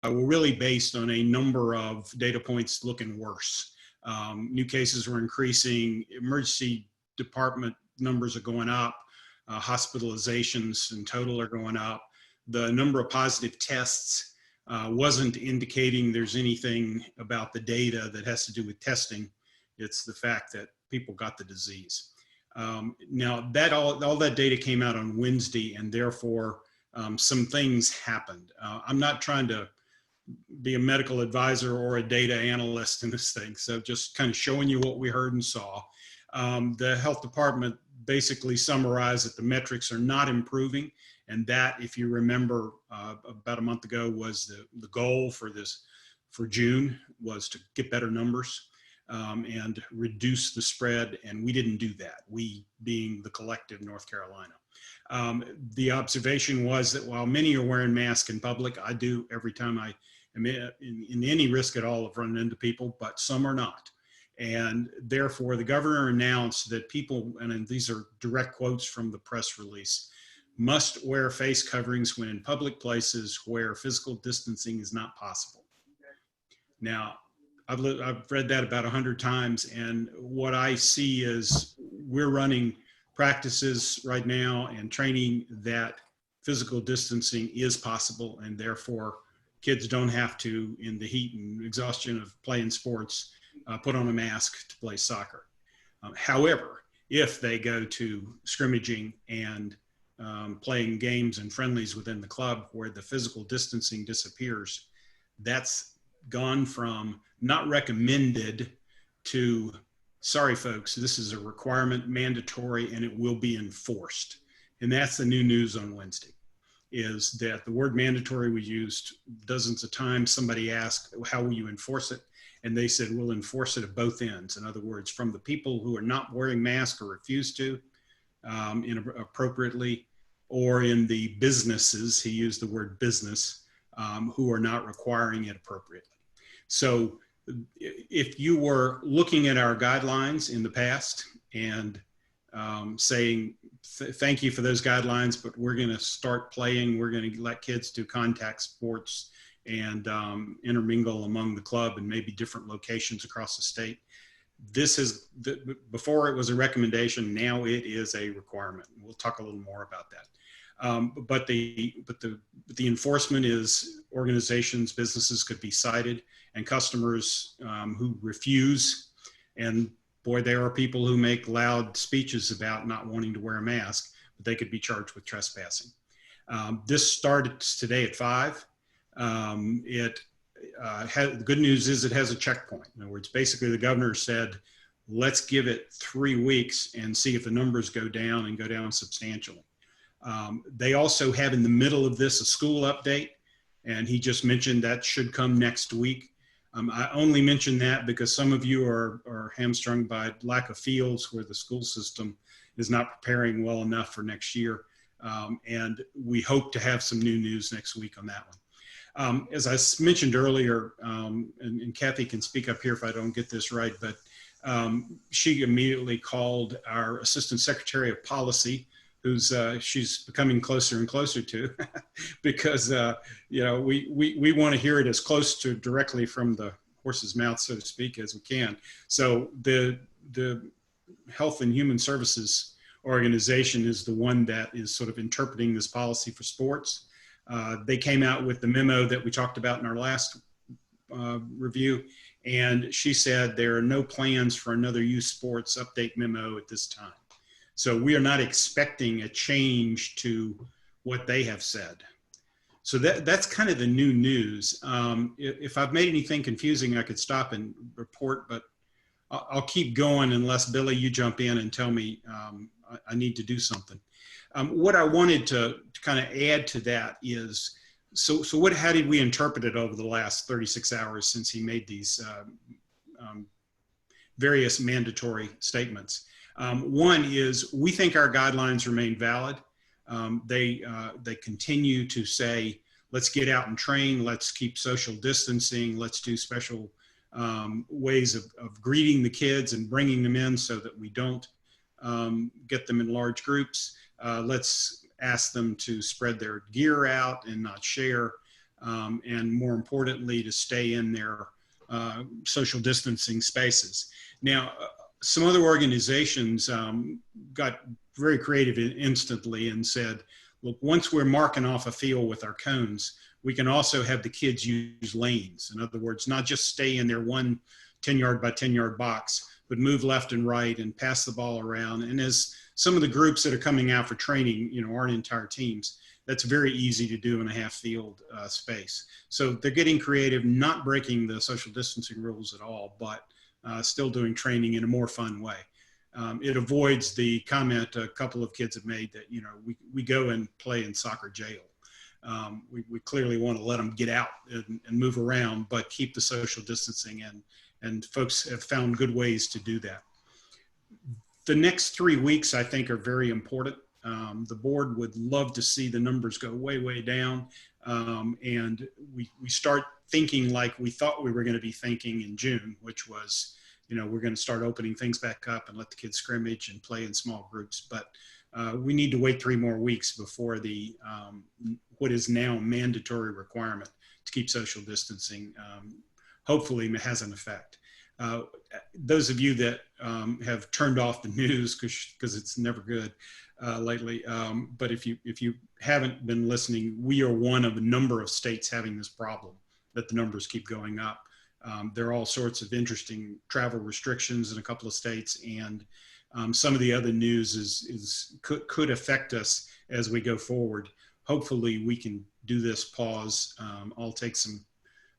were really based on a number of data points looking worse. New cases were increasing, emergency department numbers are going up, hospitalizations in total are going up. The number of positive tests wasn't indicating there's anything about the data that has to do with testing. It's the fact that people got the disease. Now that all that data came out on Wednesday, and therefore some things happened. I'm not trying to be a medical advisor or a data analyst in this thing, so just kind of showing you what we heard and saw. The health department basically summarized that the metrics are not improving, and that, if you remember, about a month ago was the goal for June was to get better numbers and reduce the spread, and we didn't do that, we being the collective North Carolina. The observation was that while many are wearing masks in public, I do every time I am in any risk at all of running into people, but some are not. And therefore, the governor announced that people, and these are direct quotes from the press release, must wear face coverings when in public places where physical distancing is not possible. Now, I've read that about 100 times, and what I see is we're running practices right now and training that physical distancing is possible, and therefore kids don't have to, in the heat and exhaustion of playing sports, put on a mask to play soccer. However, if they go to scrimmaging and playing games and friendlies within the club where the physical distancing disappears, that's gone from not recommended to, sorry folks, this is a requirement, mandatory, and it will be enforced. And that's the new news on Wednesday, is that the word mandatory was used dozens of times. Somebody asked, how will you enforce it? And they said, we'll enforce it at both ends. In other words, from the people who are not wearing masks or refuse to appropriately, or in the businesses, he used the word business, who are not requiring it appropriately. So if you were looking at our guidelines in the past and saying, thank you for those guidelines, but we're going to start playing, we're going to let kids do contact sports and intermingle among the club and maybe different locations across the state. This is, before it was a recommendation, now it is a requirement. We'll talk a little more about that. But the enforcement is organizations, businesses could be cited, and customers who refuse, and boy, there are people who make loud speeches about not wanting to wear a mask, but they could be charged with trespassing. This started today at 5. The good news is it has a checkpoint. In other words, basically the governor said, let's give it 3 weeks and see if the numbers go down and go down substantially. They also have in the middle of this a school update, and he just mentioned that should come next week. I only mention that because some of you are hamstrung by lack of fields where the school system is not preparing well enough for next year. And we hope to have some new news next week on that one. As I mentioned earlier, and Kathy can speak up here if I don't get this right, but she immediately called our Assistant Secretary of Policy, who's she's becoming closer and closer to, because you know, we want to hear it as close to directly from the horse's mouth, so to speak, as we can. So the Health and Human Services organization is the one that is sort of interpreting this policy for sports. They came out with the memo that we talked about in our last review, and she said there are no plans for another youth sports update memo at this time. So we are not expecting a change to what they have said. So that's kind of the new news. If I've made anything confusing, I could stop and report, but I'll keep going unless, Billy, you jump in and tell me I need to do something. What I wanted to kind of add to that is, how did we interpret it over the last 36 hours since he made these various mandatory statements? One is, we think our guidelines remain valid. They continue to say, let's get out and train, let's keep social distancing, let's do special ways of greeting the kids and bringing them in so that we don't get them in large groups. Let's ask them to spread their gear out and not share. and more importantly, to stay in their social distancing spaces. Now, some other organizations got very creative instantly and said, look, once we're marking off a field with our cones, we can also have the kids use lanes. In other words, not just stay in their one 10-yard by 10-yard box, but move left and right and pass the ball around. And as some of the groups that are coming out for training, aren't entire teams, that's very easy to do in a half field space. So they're getting creative, not breaking the social distancing rules at all, but still doing training in a more fun way. It avoids the comment a couple of kids have made that, we go and play in soccer jail. We clearly want to let them get out and move around, but keep the social distancing, and folks have found good ways to do that. The next 3 weeks, I think, are very important. The board would love to see the numbers go way, way down. And we start thinking like we thought we were going to be thinking in June, which was, we're going to start opening things back up and let the kids scrimmage and play in small groups. But we need to wait 3 more weeks before the what is now a mandatory requirement to keep social distancing hopefully has an effect. Those of you that have turned off the news because it's never good lately, but if you haven't been listening, we are one of a number of states having this problem, that the numbers keep going up. There are all sorts of interesting travel restrictions in a couple of states, and some of the other news could affect us as we go forward. Hopefully we can do this pause. I'll take some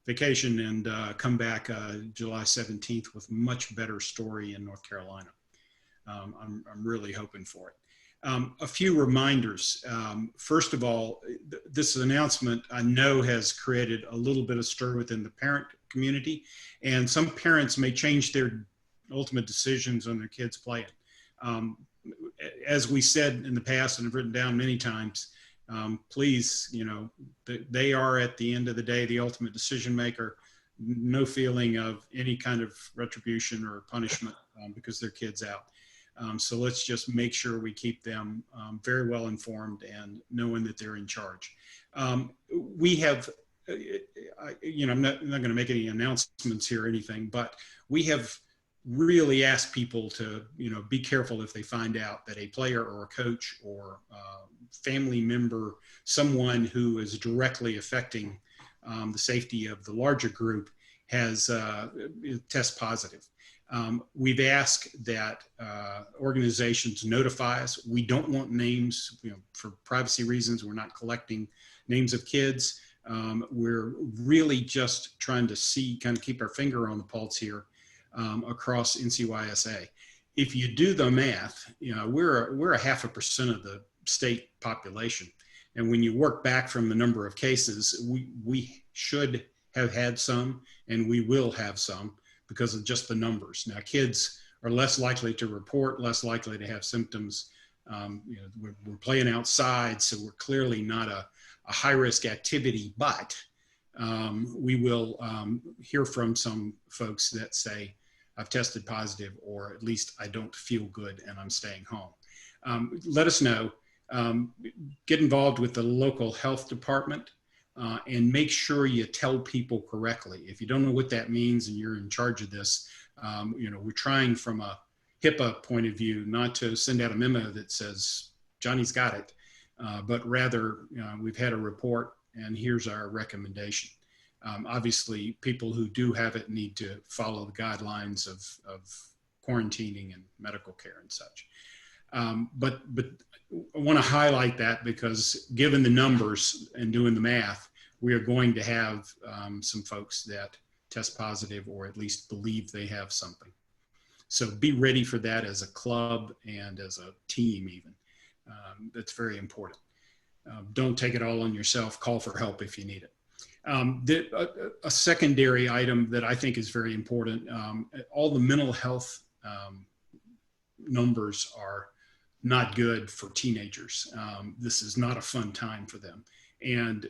vacation and come back July 17th with much better story in North Carolina. I'm really hoping for it. A few reminders. First of all, this announcement I know has created a little bit of stir within the parent community, and some parents may change their ultimate decisions on their kids playing. As we said in the past and have written down many times, please, they are at the end of the day the ultimate decision maker. No feeling of any kind of retribution or punishment because their kid's out. So let's just make sure we keep them very well informed and knowing that they're in charge. We have, I'm not going to make any announcements here or anything, but we have really asked people to, be careful if they find out that a player or a coach or family member, someone who is directly affecting the safety of the larger group has test positive. We've asked that organizations notify us. We don't want names, for privacy reasons. We're not collecting names of kids. We're really just trying to kind of keep our finger on the pulse here across NCYSA. If you do the math, we're 0.5% of the state population. And when you work back from the number of cases, we should have had some, and we will have some, because of just the numbers. Now, kids are less likely to report, less likely to have symptoms. We're playing outside, so we're clearly not a high-risk activity, but we will hear from some folks that say, I've tested positive, or at least I don't feel good and I'm staying home. Let us know. Get involved with the local health department. And make sure you tell people correctly. If you don't know what that means and you're in charge of this, we're trying from a HIPAA point of view not to send out a memo that says, Johnny's got it, but rather we've had a report and here's our recommendation. Obviously, people who do have it need to follow the guidelines of quarantining and medical care and such. But I want to highlight that because given the numbers and doing the math, we are going to have some folks that test positive or at least believe they have something. So be ready for that as a club and as a team even. That's very important. Don't take it all on yourself. Call for help if you need it. A secondary item that I think is very important, all the mental health numbers are not good for teenagers. This is not a fun time for them. And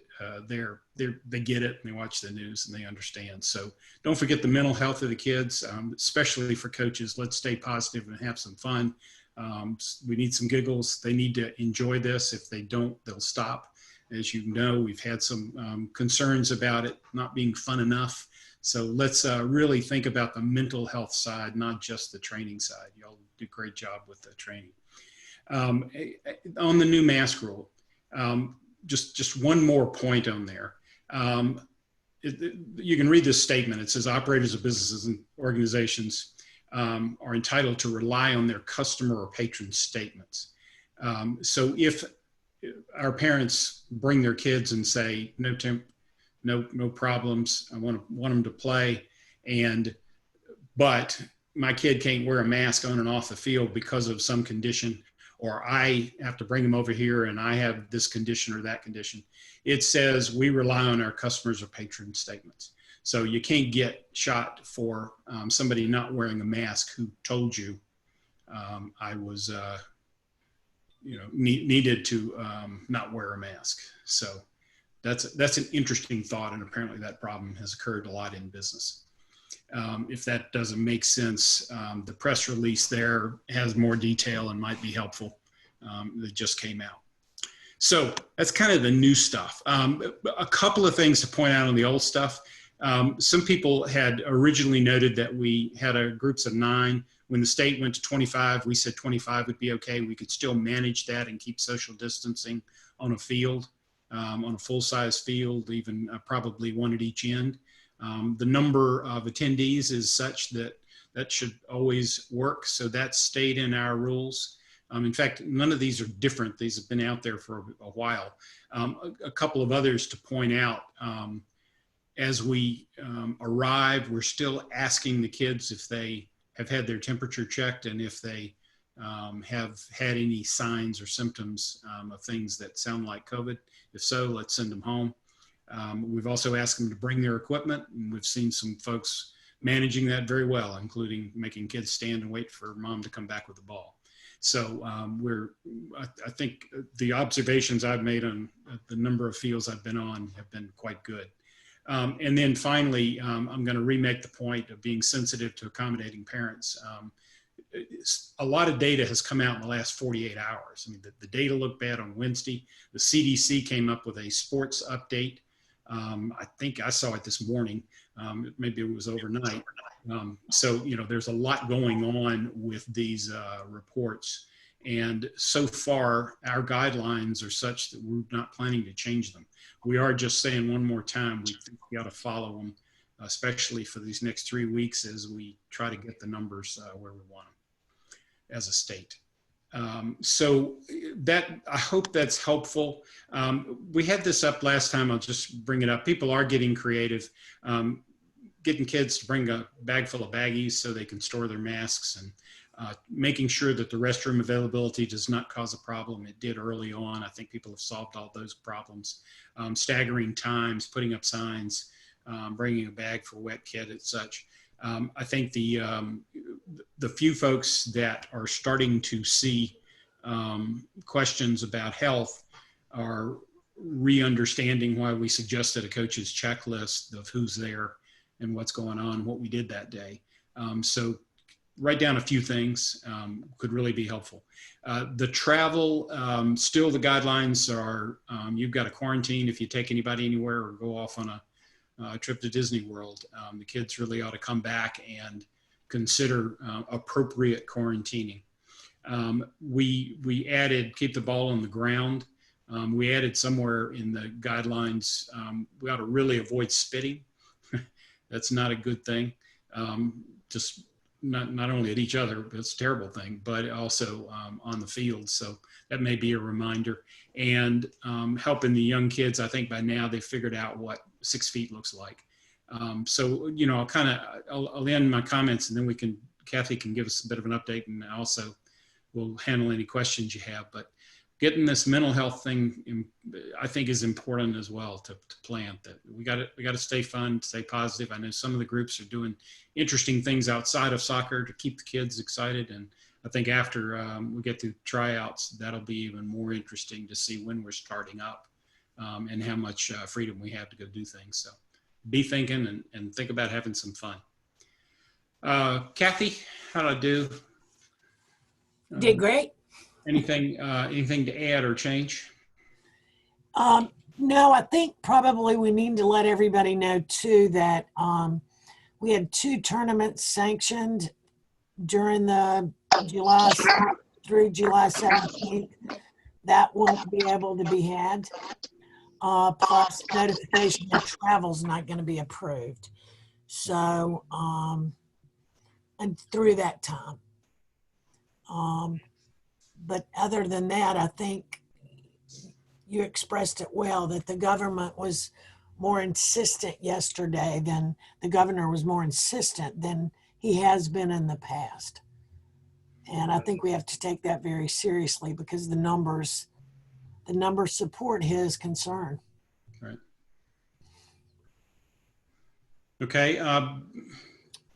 they get it and they watch the news and they understand. So don't forget the mental health of the kids, especially for coaches. Let's stay positive and have some fun. We need some giggles. They need to enjoy this. If they don't, they'll stop. As you know, we've had some concerns about it not being fun enough. So let's really think about the mental health side, not just the training side. Y'all do a great job with the training. On the new mask rule, just one more point on there. You can read this statement. It says operators of businesses and organizations are entitled to rely on their customer or patron statements. So if our parents bring their kids and say, no problems, I want them to play, but my kid can't wear a mask on and off the field because of some condition, or I have to bring them over here and I have this condition or that condition. It says we rely on our customers or patron statements. So you can't get shot for somebody not wearing a mask who told you I was, needed to not wear a mask. So that's an interesting thought, and apparently that problem has occurred a lot in business. If that doesn't make sense, the press release there has more detail and might be helpful. That just came out. So that's kind of the new stuff. A couple of things to point out on the old stuff. Some people had originally noted that we had groups of 9. When the state went to 25, we said 25 would be okay. We could still manage that and keep social distancing on a field, on a full-size field, even probably one at each end. The number of attendees is such that should always work. So that stayed in our rules. In fact, none of these are different. These have been out there for a while. A couple of others to point out. As we arrive, we're still asking the kids if they have had their temperature checked and if they have had any signs or symptoms of things that sound like COVID. If so, let's send them home. We've also asked them to bring their equipment, and we've seen some folks managing that very well, including making kids stand and wait for mom to come back with the ball. So I think the observations I've made on the number of fields I've been on have been quite good. And then finally, I'm going to remake the point of being sensitive to accommodating parents. A lot of data has come out in the last 48 hours. I mean, the data looked bad on Wednesday. The CDC came up with a sports update. I think I saw it this morning. Maybe it was overnight. So, there's a lot going on with these reports. And so far, our guidelines are such that we're not planning to change them. We are just saying one more time, we think we ought to follow them, especially for these next 3 weeks as we try to get the numbers where we want them as a state. So I hope that's helpful. We had this up last time. I'll just bring it up. People are getting creative, getting kids to bring a bag full of baggies so they can store their masks, and making sure that the restroom availability does not cause a problem. It did early on. I think people have solved all those problems. Staggering times, putting up signs, bringing a bag for wet kit and such. I think the few folks that are starting to see questions about health are re-understanding why we suggested a coach's checklist of who's there and what's going on, what we did that day. So write down a few things could really be helpful. The travel, still the guidelines are, you've got to quarantine if you take anybody anywhere or go off on a trip to Disney World. The kids really ought to come back and consider appropriate quarantining. We added keep the ball on the ground. We added somewhere in the guidelines, we ought to really avoid spitting. That's not a good thing. Just not only at each other, it's a terrible thing, but also on the field. So that may be a reminder. And helping the young kids, I think by now they've figured out what 6 feet looks like. So, I'll end my comments, and then Kathy can give us a bit of an update, and also we'll handle any questions you have. But getting this mental health thing, I think, is important as well to plan. That we got to stay fun, stay positive. I know some of the groups are doing interesting things outside of soccer to keep the kids excited, and I think after we get through tryouts, that'll be even more interesting to see when we're starting up and how much freedom we have to go do things. So be thinking and think about having some fun. Kathy, how'd I do? Did great. Anything to add or change? No, I think probably we need to let everybody know too that we had 2 tournaments sanctioned during the July through July 17th. That won't be able to be had. Plus notification that travel's not going to be approved. So, and through that time. But other than that, I think you expressed it well, that the government was more insistent yesterday than the governor was more insistent than he has been in the past. And I think we have to take that very seriously because the numbers support his concern. Right. Okay.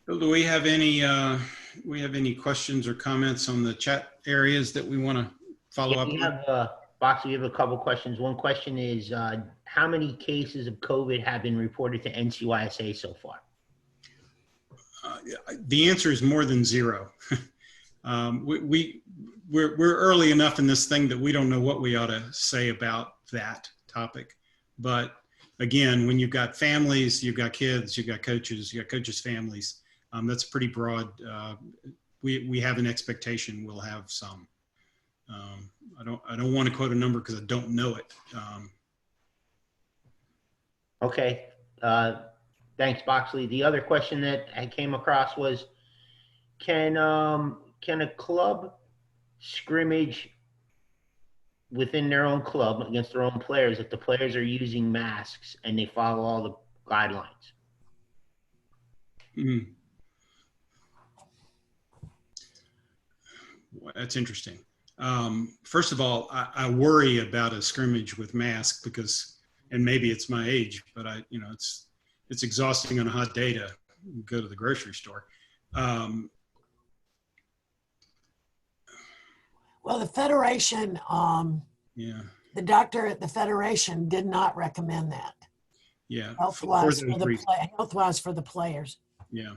Bill, do we have any questions or comments on the chat areas that we want to follow up We on? have, Box, we have a couple questions. One question is, how many cases of COVID have been reported to NCYSA so far? The answer is more than 0. We're early enough in this thing that we don't know what we ought to say about that topic. But again, when you've got families, you've got kids, you've got coaches' families, that's pretty broad. We have an expectation we'll have some. I don't want to quote a number because I don't know it. Okay. Thanks, Boxley. The other question that I came across was, can a club scrimmage within their own club against their own players if the players are using masks and they follow all the guidelines? Mm. Well, that's interesting. First of all, I worry about a scrimmage with masks because, and maybe it's my age, but it's exhausting on a hot day to go to the grocery store. Well, the Federation, the doctor at the Federation did not recommend that. Yeah. Health-wise for the players. Yeah.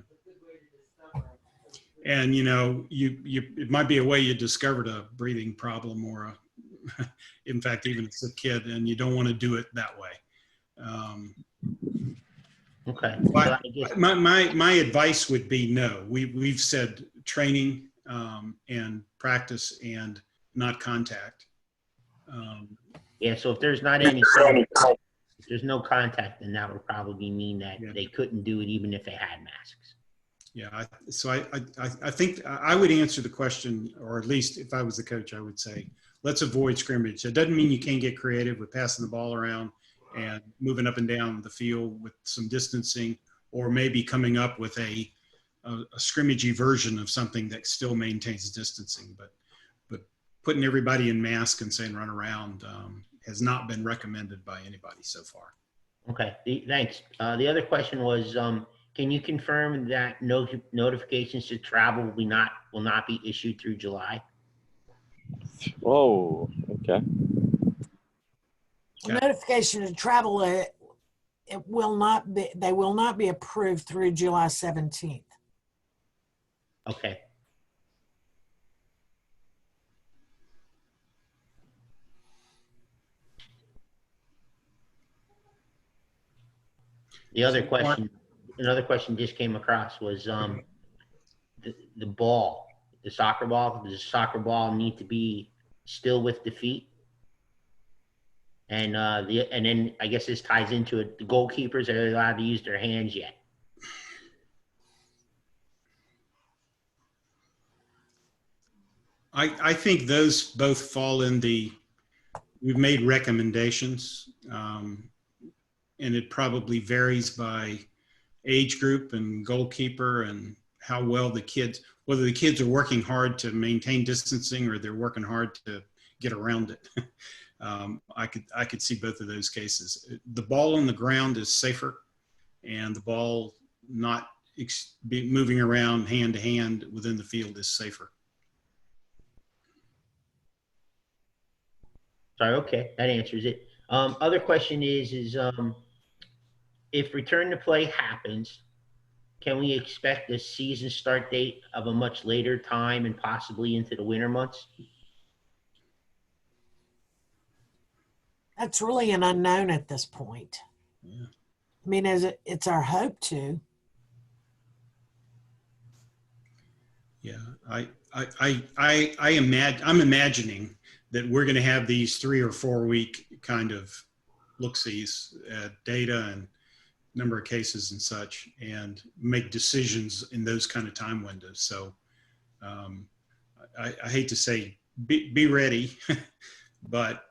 And, it might be a way you discovered a breathing problem or in fact, even as a kid, and you don't want to do it that way. Okay. But my advice would be no. We've said training and practice and not contact. Yeah, so if there's not any, if there's no contact, then that would probably mean that they couldn't do it even if they had masks. Yeah, so I think I would answer the question, or at least if I was the coach, I would say, let's avoid scrimmage. It doesn't mean you can't get creative with passing the ball around and moving up and down the field with some distancing, or maybe coming up with a scrimmagey version of something that still maintains distancing. But putting everybody in mask and saying run around has not been recommended by anybody so far. Okay, thanks. The other question was, can you confirm that notifications to travel will not be issued through July? Oh, okay. Notification to travel, they will not be approved through July 17th. Okay. Another question just came across was the ball, the soccer ball. Does the soccer ball need to be still with the feet? And then I guess this ties into it. The goalkeepers, are allowed to use their hands yet? I think those both fall in we've made recommendations, and it probably varies by age group and goalkeeper and how well whether the kids are working hard to maintain distancing or they're working hard to get around it. I could see both of those cases. The ball on the ground is safer, and the ball not moving around hand to hand within the field is safer. Sorry, okay, that answers it. Other question is if return to play happens, can we expect a season start date of a much later time and possibly into the winter months? That's really an unknown at this point. Yeah. I mean, it's our hope to. Yeah, I'm imagining that we're going to have these 3 or 4 week kind of look-sees at data and number of cases and such, and make decisions in those kind of time windows. So I hate to say be ready, but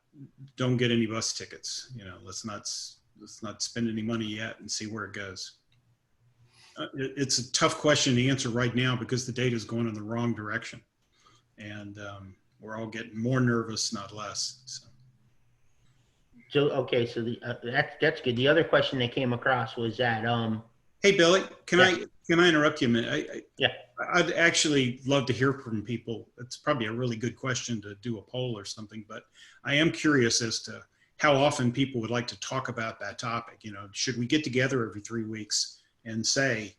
don't get any bus tickets. You know, let's not spend any money yet and see where it goes. It's a tough question to answer right now because the data is going in the wrong direction, and we're all getting more nervous, not less. So okay, so that's good. The other question that came across was that Hey Billy, can yeah. I interrupt you a minute? Yeah. I'd actually love to hear from people. It's probably a really good question to do a poll or something, but I am curious as to how often people would like to talk about that topic. You know, should we get together every 3 weeks and say,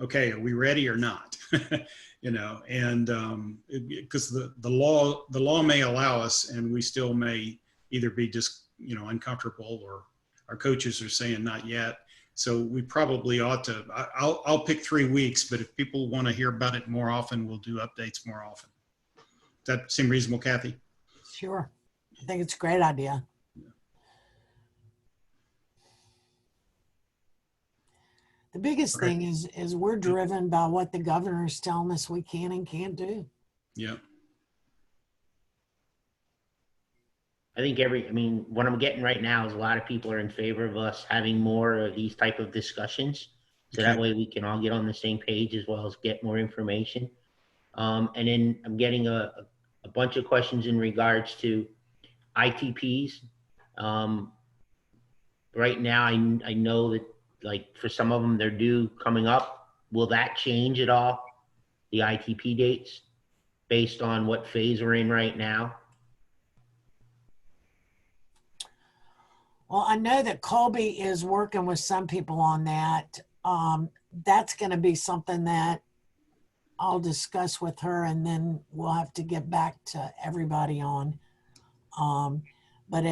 okay, are we ready or not? You know, and because the law may allow us, and we still may either be just, you know, uncomfortable, or our coaches are saying not yet. So we probably ought to, I'll pick 3 weeks, but if people want to hear about it more often, we'll do updates more often. Does that seem reasonable, Kathy? Sure. I think it's a great idea. The biggest thing is we're driven by what the governor's telling us we can and can't do. Yeah. I think I mean, what I'm getting right now is a lot of people are in favor of us having more of these type of discussions. So that way we can all get on the same page as well as get more information. And then I'm getting a bunch of questions in regards to ITPs. Right now, I know that, like, for some of them, they're due coming up. Will that change at all, the ITP dates, based on what phase we're in right now? Well, I know that Colby is working with some people on that. That's going to be something that I'll discuss with her, and then we'll have to get back to everybody on. But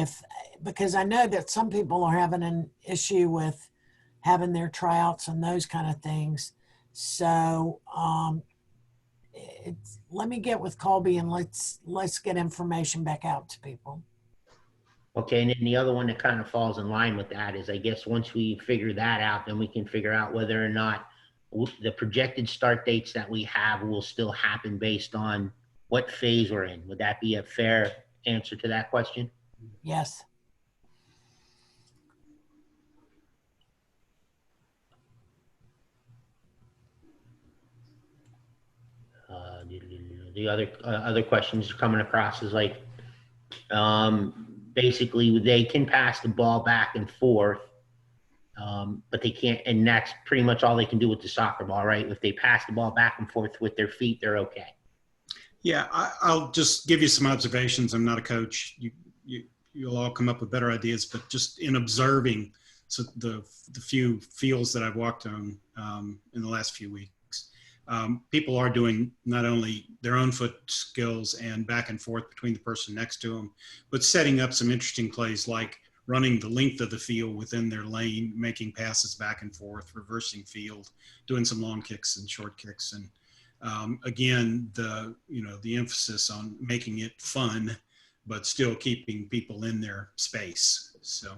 because I know that some people are having an issue with having their tryouts and those kind of things. So let me get with Colby and let's get information back out to people. Okay, and then the other one that kind of falls in line with that is, I guess, once we figure that out, then we can figure out whether or not the projected start dates that we have will still happen based on what phase we're in. Would that be a fair answer to that question? Yes. The other questions coming across is like, basically they can pass the ball back and forth, but they can't, and that's pretty much all they can do with the soccer ball, right? If they pass the ball back and forth with their feet, they're okay. Yeah, I'll just give you some observations. I'm not a coach. You'll all come up with better ideas, but just in observing the few fields that I've walked on in the last few weeks, people are doing not only their own foot skills and back and forth between the person next to them, but setting up some interesting plays like running the length of the field within their lane, making passes back and forth, reversing field, doing some long kicks and short kicks. And again, the emphasis on making it fun, but still keeping people in their space. So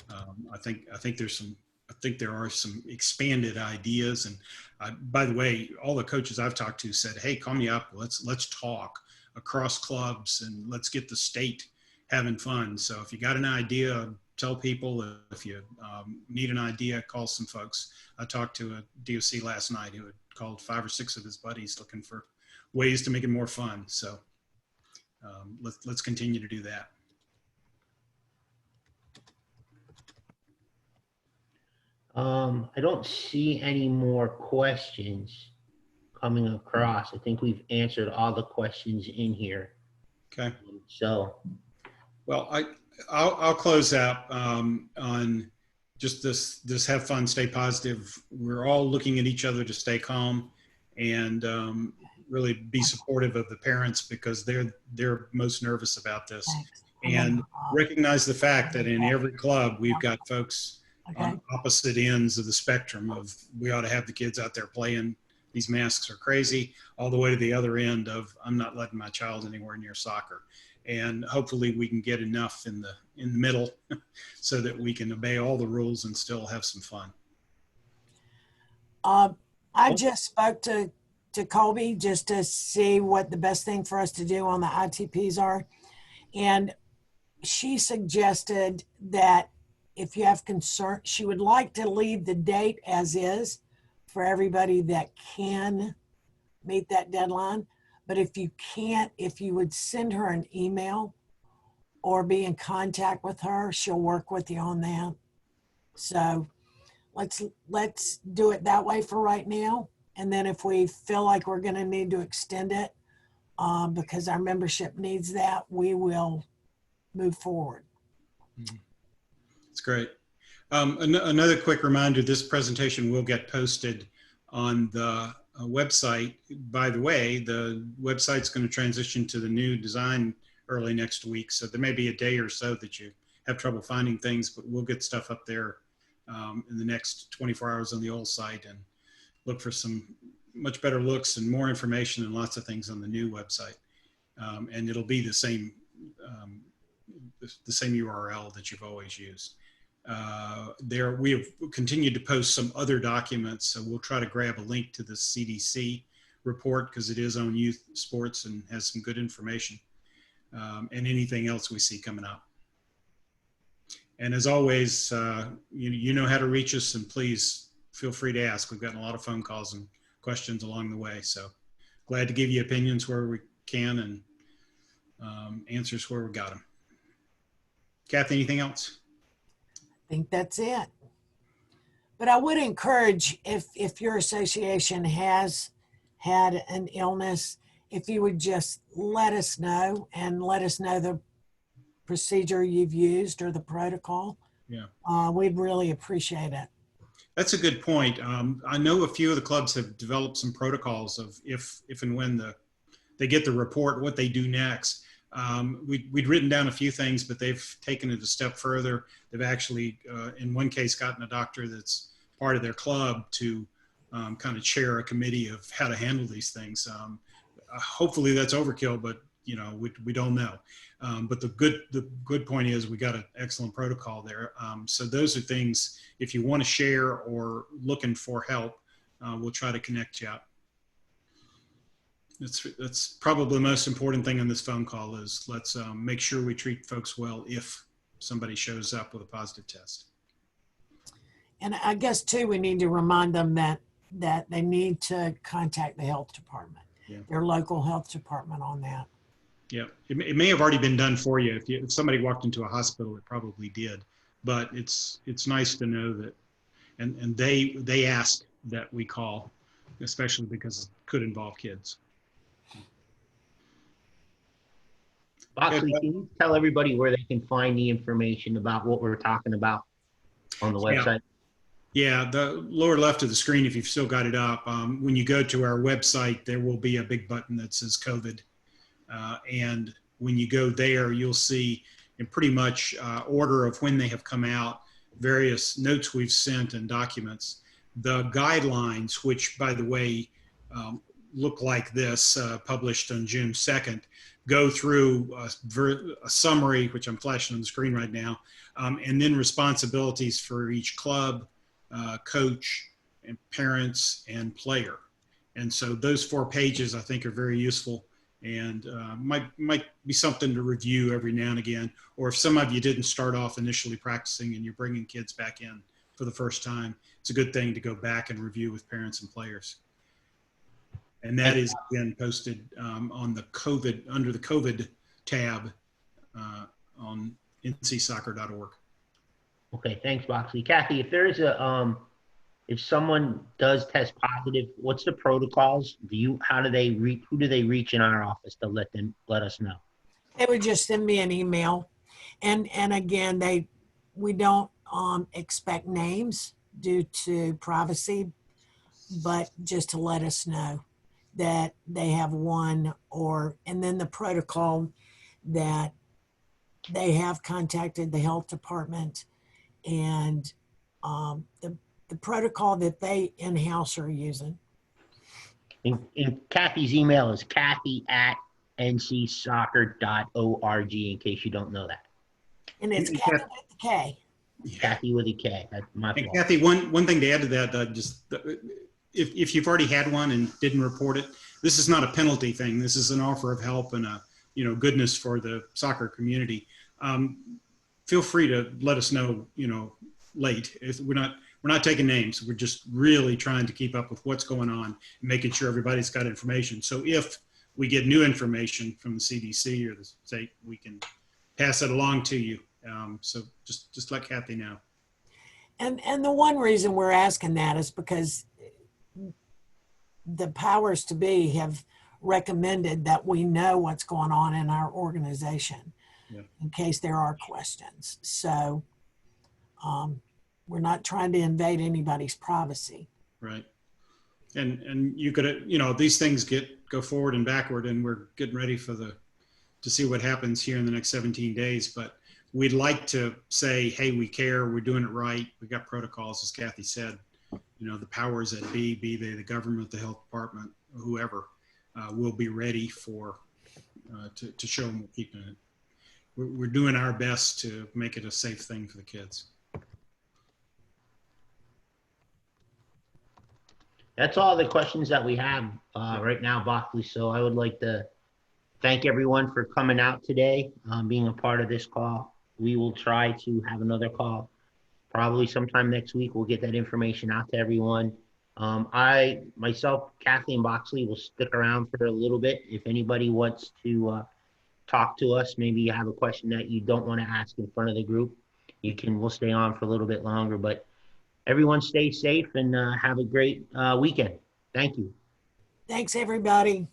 I think there are some expanded ideas. And by the way, all the coaches I've talked to said, "Hey, call me up. Let's talk across clubs and let's get the state having fun." So if you got an idea, tell people. If you need an idea, call some folks. I talked to a DOC last night who had called 5 or 6 of his buddies looking for ways to make it more fun. So let's continue to do that. I don't see any more questions coming across. I think we've answered all the questions in here. Okay. So, well, I'll close out on just this: have fun, stay positive. We're all looking at each other to stay calm and really be supportive of the parents because they're most nervous about this. Thanks. and recognize the fact that in every club, we've got folks Okay. on opposite ends of the spectrum of we ought to have the kids out there playing. These masks are crazy, all the way to the other end of I'm not letting my child anywhere near soccer. And hopefully we can get enough in the middle so that we can obey all the rules and still have some fun. I just spoke to Colby just to see what the best thing for us to do on the ITPs are. And she suggested that if you have concern, she would like to leave the date as is for everybody that can meet that deadline. But if you can't, if you would send her an email or be in contact with her, she'll work with you on that. So let's do it that way for right now. And then if we feel like we're going to need to extend it because our membership needs that, we will move forward. That's great. Another quick reminder, this presentation will get posted on the website. By the way, the website's going to transition to the new design early next week. So there may be a day or so that you have trouble finding things, but we'll get stuff up there in the next 24 hours on the old site and look for some much better looks and more information and lots of things on the new website. And it'll be the same URL that you've always used. We have continued to post some other documents, so we'll try to grab a link to the CDC report because it is on youth sports and has some good information, and anything else we see coming up. And as always, you know how to reach us, and please feel free to ask. We've gotten a lot of phone calls and questions along the way, so glad to give you opinions where we can and answers where we got them. Kathy, anything else? I think that's it. But I would encourage if your association has had an illness, if you would just let us know and let us know the procedure you've used or the protocol. Yeah. We'd really appreciate it. That's a good point. I know a few of the clubs have developed some protocols of if and when they get the report, what they do next. We'd written down a few things, but they've taken it a step further. They've actually, in one case, gotten a doctor that's part of their club to kind of chair a committee of how to handle these things. Hopefully that's overkill, but we don't know. But the good point is we got an excellent protocol there. So those are things, if you want to share or looking for help, we'll try to connect you out. That's probably the most important thing on this phone call is let's make sure we treat folks well if somebody shows up with a positive test. And I guess too, we need to remind them that they need to contact the health department, their local health department on that. Yeah, it may have already been done for you. If somebody walked into a hospital, it probably did. But it's nice to know that, and they ask that we call, especially because it could involve kids. Boxley, can you tell everybody where they can find the information about what we're talking about on the website? Yeah, the lower left of the screen, if you've still got it up, when you go to our website, there will be a big button that says COVID. And when you go there, you'll see in pretty much order of when they have come out, various notes we've sent and documents. The guidelines, which, by the way, look like this, published on June 2nd, go through a summary, which I'm flashing on the screen right now, and then responsibilities for each club, coach, and parents, and player. And so those 4 pages, I think, are very useful and might be something to review every now and again. Or if some of you didn't start off initially practicing and you're bringing kids back in for the first time, it's a good thing to go back and review with parents and players. And that is again posted on the COVID, under the COVID tab on ncsoccer.org. Okay, thanks, Boxley. Kathy, if there is if someone does test positive, what's the protocols? How do they reach? Who do they reach in our office to let us know? They would just send me an email, and again, we don't expect names due to privacy, but just to let us know that they have one, and then the protocol that they have contacted the health department, and the protocol that they in-house are using. And Kathy's email is kathy@ncsoccer.org, in case you don't know that. And it's And Kathy Kath- with the K. Kathy with a K. That's my And fault. Kathy, one thing to add to that, if you've already had one and didn't report it, this is not a penalty thing. This is an offer of help and a, goodness for the soccer community. Feel free to let us know, late. If we're not taking names. We're just really trying to keep up with what's going on and making sure everybody's got information. So if we get new information from the CDC or the state, we can pass it along to you. So just let Kathy know. And the one reason we're asking that is because the powers to be have recommended that we know what's going on in our organization, Yeah. in case there are questions. So we're not trying to invade anybody's privacy. Right. And you could, these things go forward and backward, and we're getting ready to see what happens here in the next 17 days. But we'd like to say, hey, we care, we're doing it right. We've got protocols, as Kathy said. The powers that be they the government, the health department, whoever, will be ready to show them we're keeping it. We're doing our best to make it a safe thing for the kids. That's all the questions that we have right now, Boxley. So I would like to thank everyone for coming out today, being a part of this call. We will try to have another call probably sometime next week. We'll get that information out to everyone. I, myself, Kathy, and Boxley will stick around for a little bit. If anybody wants to talk to us, maybe you have a question that you don't want to ask in front of the group, we'll stay on for a little bit longer. But everyone stay safe and have a great weekend. Thank you. Thanks, everybody.